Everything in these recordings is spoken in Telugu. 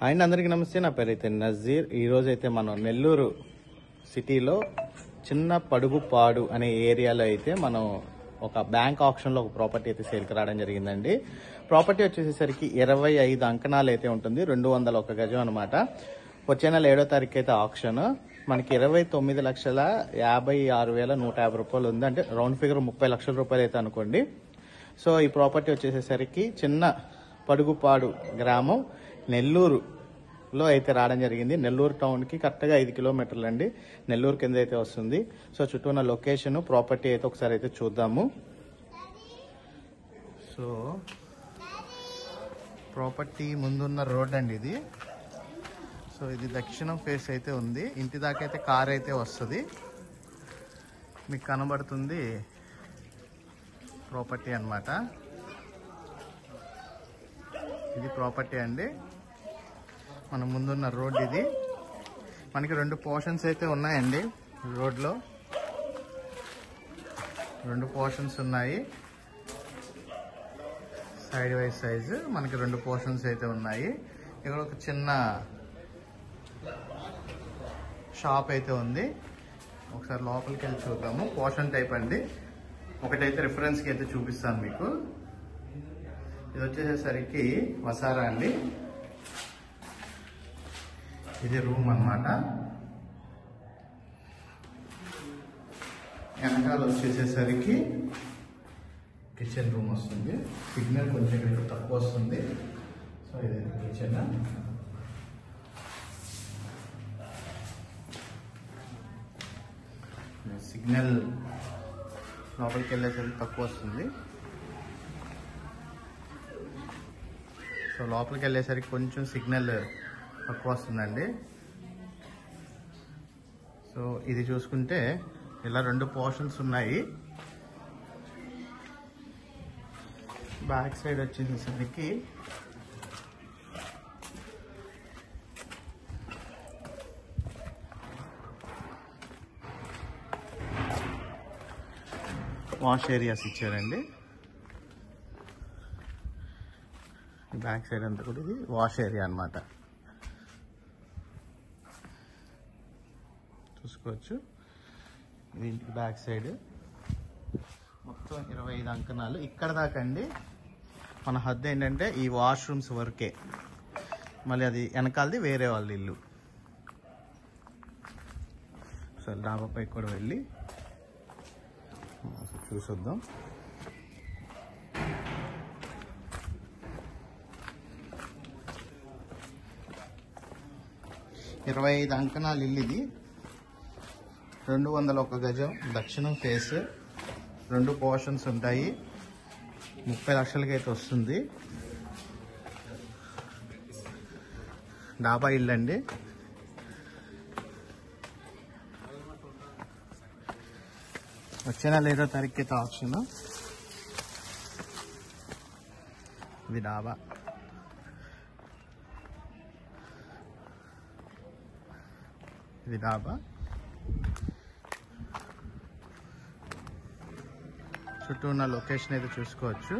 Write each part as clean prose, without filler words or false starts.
అండ్ అందరికీ నమస్తే. నా పేరు అయితే నజీర్. ఈరోజు అయితే మనం నెల్లూరు సిటీలో చిన్న పడుగుపాడు అనే ఏరియాలో అయితే మనం ఒక బ్యాంక్ ఆప్షన్లో ఒక ప్రాపర్టీ అయితే సేల్కి రావడం జరిగిందండి. ప్రాపర్టీ వచ్చేసరికి 25 అంకణాలు అయితే ఉంటుంది, 201 గజం అనమాట. వచ్చే నెల 7వ తారీఖు అయితే ఆప్షన్. మనకి 29,56,150 రూపాయలు ఉంది, అంటే రౌండ్ ఫిగర్ 30 లక్షల రూపాయలు అయితే అనుకోండి. సో ఈ ప్రాపర్టీ వచ్చేసరికి చిన్న పడుగుపాడు గ్రామం నెల్లూరులో అయితే రావడం జరిగింది. నెల్లూరు టౌన్కి కరెక్ట్గా 5 కిలోమీటర్లు అండి, నెల్లూరు కింద అయితే వస్తుంది. సో చుట్టూ ఉన్న లొకేషన్ ప్రాపర్టీ అయితే ఒకసారి అయితే చూద్దాము. సో ప్రాపర్టీ ముందున్న రోడ్ అండి ఇది. సో ఇది దక్షిణం ఫేస్ అయితే ఉంది. ఇంటి దాకా అయితే కార్ అయితే వస్తుంది. మీకు కనబడుతుంది ప్రాపర్టీ అన్నమాట. ఇది ప్రాపర్టీ అండి. మన ముందున్న రోడ్ ఇది. మనకి 2 పోర్షన్స్ అయితే ఉన్నాయండి. రోడ్లో 2 పోర్షన్స్ ఉన్నాయి. సైడ్ వైజ్ సైజు మనకి 2 పోర్షన్స్ అయితే ఉన్నాయి. ఇక్కడ ఒక చిన్న షాప్ అయితే ఉంది. ఒకసారి లోపలికి వెళ్ళి చూద్దాము. పోర్షన్ టైప్ అండి. ఒకటైతే రిఫరెన్స్కి అయితే చూపిస్తాను మీకు. ఇది వచ్చేసరికి వసారా అండి. ఇది రూమ్ అన్నమాట. వెనకాల వచ్చేసేసరికి కిచెన్ రూమ్ వస్తుంది. సిగ్నల్ కొంచెం ఇక్కడ తక్కువ వస్తుంది. సో ఇది కిచెన్. సిగ్నల్ లోపలికి వెళ్ళేసరికి తక్కువ వస్తుంది. సో లోపలికి వెళ్ళేసరికి కొంచెం సిగ్నల్ తక్కువ వస్తుందండి. సో ఇది చూసుకుంటే ఇలా 2 పోర్షన్స్ ఉన్నాయి. బ్యాక్ సైడ్ వచ్చేసరికి వాష్ ఏరియాస్ ఇచ్చారండి. బ్యాక్ సైడ్ అంతా కూడా ఇది వాష్ ఏరియా అన్నమాట. చూసుకోవచ్చు. ఇది ఇంటికి బ్యాక్ సైడ్ మొత్తం 25 అంకణాలు. ఇక్కడ దాకా అండి మన హద్దు ఏంటంటే ఈ వాష్రూమ్స్ వరకే. మళ్ళీ అది వెనకాలది వేరే వాళ్ళ ఇల్లు. సరే డాబాపై కూడా వెళ్ళి చూసొద్దాం. ఇరవై 25 అంకణాలు ఇల్లు ఇది. 201 గజం, దక్షిణం ఫేస్, 2 పోర్షన్స్ ఉంటాయి. 30 లక్షలకి అయితే వస్తుంది. డాబా ఇల్లు అండి. వచ్చే నెల 7వ తారీఖు అయితే ఆప్షన్. ఇది డాబా. ఇది డాబా. చుట్టూ ఉన్న లొకేషన్ అయితే చూసుకోవచ్చు.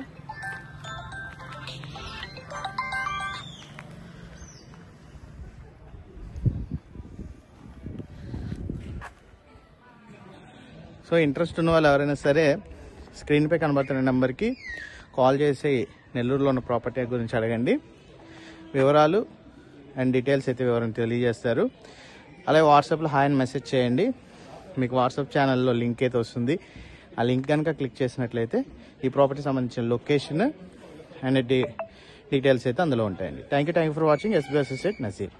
సో ఇంట్రెస్ట్ ఉన్న వాళ్ళు ఎవరైనా సరే స్క్రీన్పై కనబడుతున్న నెంబర్కి కాల్ చేసి నెల్లూరులో ఉన్న ప్రాపర్టీ గురించి అడగండి. వివరాలు అండ్ డీటెయిల్స్ అయితే వివరం తెలియజేస్తారు. అలాగే వాట్సాప్లో హాయ్ అని మెసేజ్ చేయండి. మీకు వాట్సాప్ ఛానల్లో లింక్ అయితే వస్తుంది. ఆ లింక్ కనుక క్లిక్ చేసినట్లయితే ఈ ప్రాపర్టీ సంబంధించిన లొకేషన్ అండ్ డీటెయిల్స్ అయితే అందులో ఉంటాయండి. Thank you for watching. SB associate Nazir.